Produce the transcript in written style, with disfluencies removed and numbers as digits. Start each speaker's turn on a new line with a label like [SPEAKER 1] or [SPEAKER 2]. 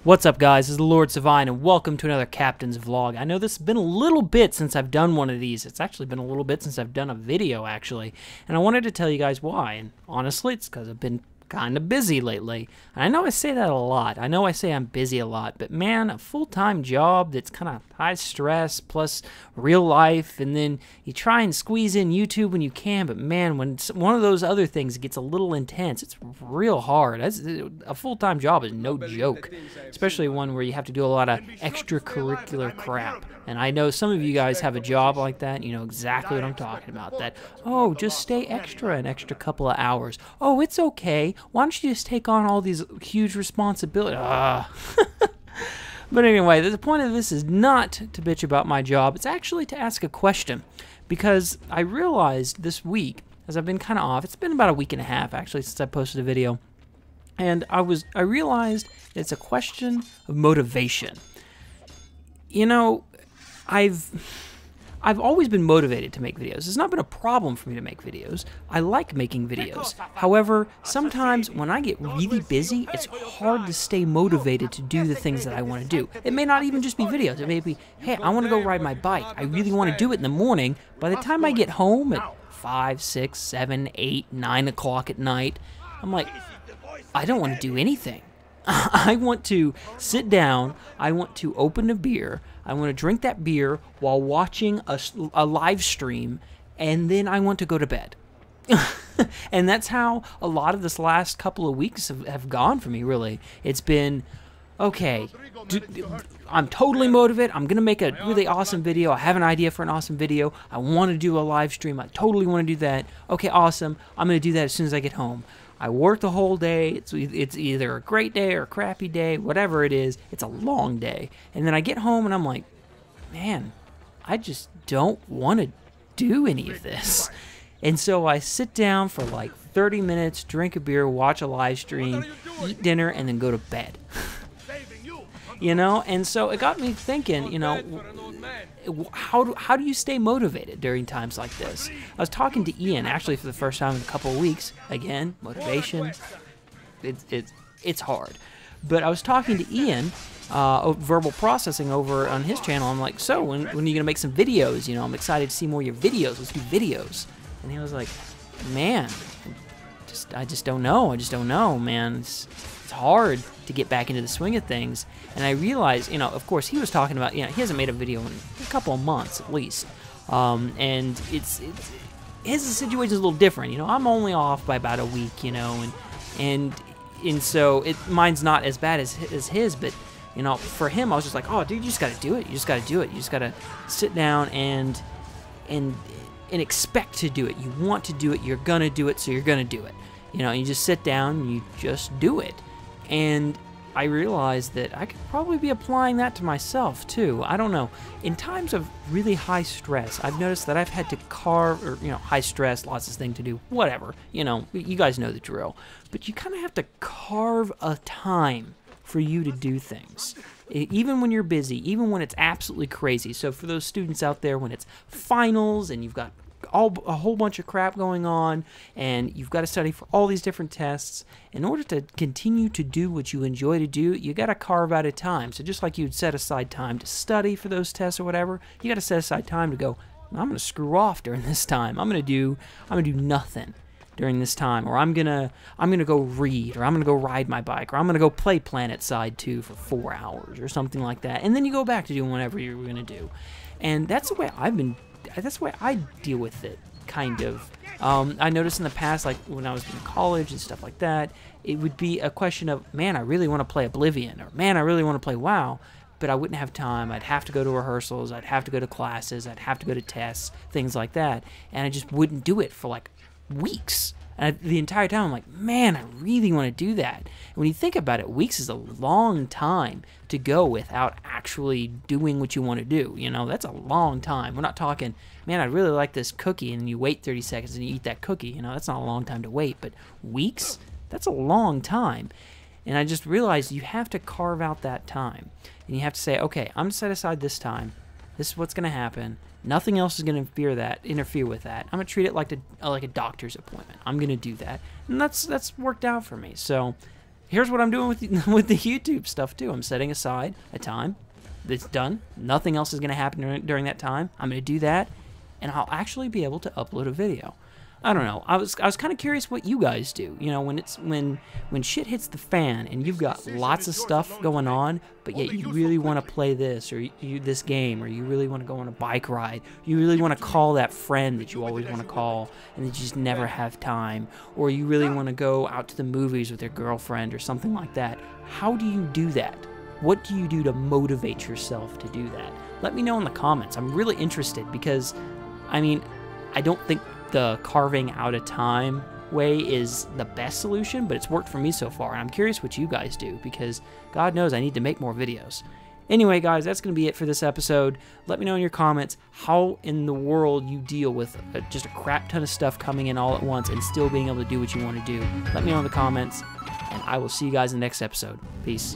[SPEAKER 1] What's up, guys? This is Lordsevein, and welcome to another Captain's Vlog. I know this has been a little bit since I've done one of these. It's actually been a little bit since I've done a video, actually. And I wanted to tell you guys why. And honestly, it's because I've been kind of busy lately. And I know I say that a lot. I know I say I'm busy a lot. But man, a full-time job that's kind of high stress plus real life. And then you try and squeeze in YouTube when you can. But man, when one of those other things gets a little intense, it's real hard. A full-time job is no joke. Especially one where you have to do a lot of extracurricular crap. And I know some of you guys have a job like that. You know exactly what I'm talking about. That, oh, just stay an extra couple of hours. Oh, it's okay. Why don't you just take on all these huge responsibilities? But anyway, the point of this is not to bitch about my job. It's actually to ask a question. Because I realized this week, as I've been kind of off, it's been about a week and a half actually since I posted a video. And I realized it's a question of motivation. You know, I've always been motivated to make videos. It's not been a problem for me to make videos. I like making videos. However, sometimes when I get really busy, it's hard to stay motivated to do the things that I want to do. It may not even just be videos. It may be, hey, I want to go ride my bike. I really want to do it in the morning. By the time I get home at 5, 6, 7, 8, 9 o'clock at night, I'm like, I don't want to do anything. I want to sit down, I want to open a beer, I want to drink that beer while watching a live stream, and then I want to go to bed. And that's how a lot of this last couple of weeks have gone for me, really. It's been, okay, I'm totally motivated, I'm going to make a really awesome video, I have an idea for an awesome video, I want to do a live stream, I totally want to do that, okay, awesome, I'm going to do that as soon as I get home. I work the whole day, it's either a great day or a crappy day, whatever it is, it's a long day. And then I get home and I'm like, man, I just don't want to do any of this. And so I sit down for like 30 minutes, drink a beer, watch a live stream, eat dinner, and then go to bed. You know, and so it got me thinking, you know, how do you stay motivated during times like this? I was talking to Ian, actually, for the first time in a couple of weeks. Again, motivation, it's hard. But I was talking to Ian, verbal processing over on his channel. I'm like, so, when are you going to make some videos? You know, I'm excited to see more of your videos. Let's do videos. And he was like, man, I just don't know. I just don't know, man. It's hard to get back into the swing of things. And I realized, you know, of course, he was talking about, you know, he hasn't made a video in a couple of months at least. And his situation is a little different. You know, I'm only off by about a week, you know, and so mine's not as bad as his, but, you know, for him, I was just like, oh, dude, you just got to do it. You just got to do it. You just got to sit down and expect to do it. You want to do it. You're going to do it, so you're going to do it. You know, you just sit down and you just do it. And I realized that I could probably be applying that to myself too. I don't know. In times of really high stress, I've noticed that I've had to carve, or, you know, high stress, lots of things to do, whatever. You know, you guys know the drill. But you kind of have to carve a time for you to do things. Even when you're busy, even when it's absolutely crazy. So for those students out there, when it's finals and you've got a whole bunch of crap going on, and you've got to study for all these different tests. In order to continue to do what you enjoy to do, you got to carve out a time. So just like you'd set aside time to study for those tests or whatever, you got to set aside time to go, I'm going to screw off during this time. I'm going to do nothing during this time, or I'm gonna go read, or I'm gonna go ride my bike, or I'm gonna go play Planet Side 2 for 4 hours, or something like that. And then you go back to doing whatever you're gonna do. And that's the way that's the way I deal with it, kind of. I noticed in the past, like when I was in college and stuff like that, it would be a question of, man, I really want to play Oblivion, or man, I really want to play WoW, but I wouldn't have time. I'd have to go to rehearsals, I'd have to go to classes, I'd have to go to tests, things like that, and I just wouldn't do it for like weeks. And the entire time I'm like, man, I really want to do that. And when you think about it, weeks is a long time to go without actually doing what you want to do. You know, that's a long time. We're not talking, man, I really like this cookie, and you wait 30 seconds and you eat that cookie. You know, that's not a long time to wait. But weeks, that's a long time. And I just realized you have to carve out that time. And you have to say, okay, I'm going to set aside this time. This is what's going to happen. Nothing else is going to interfere with that. I'm going to treat it like a doctor's appointment. I'm going to do that. And that's worked out for me. So here's what I'm doing with the YouTube stuff too. I'm setting aside a time that's done. Nothing else is going to happen during that time. I'm going to do that, and I'll actually be able to upload a video. I don't know. I was kind of curious what you guys do. You know, when shit hits the fan and you've got lots of stuff going on, but yet you really want to play this or this game, or you really want to go on a bike ride, you really want to call that friend that you always want to call and that you just never have time, or you really want to go out to the movies with your girlfriend or something like that. How do you do that? What do you do to motivate yourself to do that? Let me know in the comments. I'm really interested because, I mean, I don't think the carving out of time way is the best solution, but it's worked for me so far, and I'm curious what you guys do, because God knows I need to make more videos. Anyway, guys, that's going to be it for this episode. Let me know in your comments how in the world you deal with just a crap ton of stuff coming in all at once and still being able to do what you want to do. Let me know in the comments, and I will see you guys in the next episode. Peace.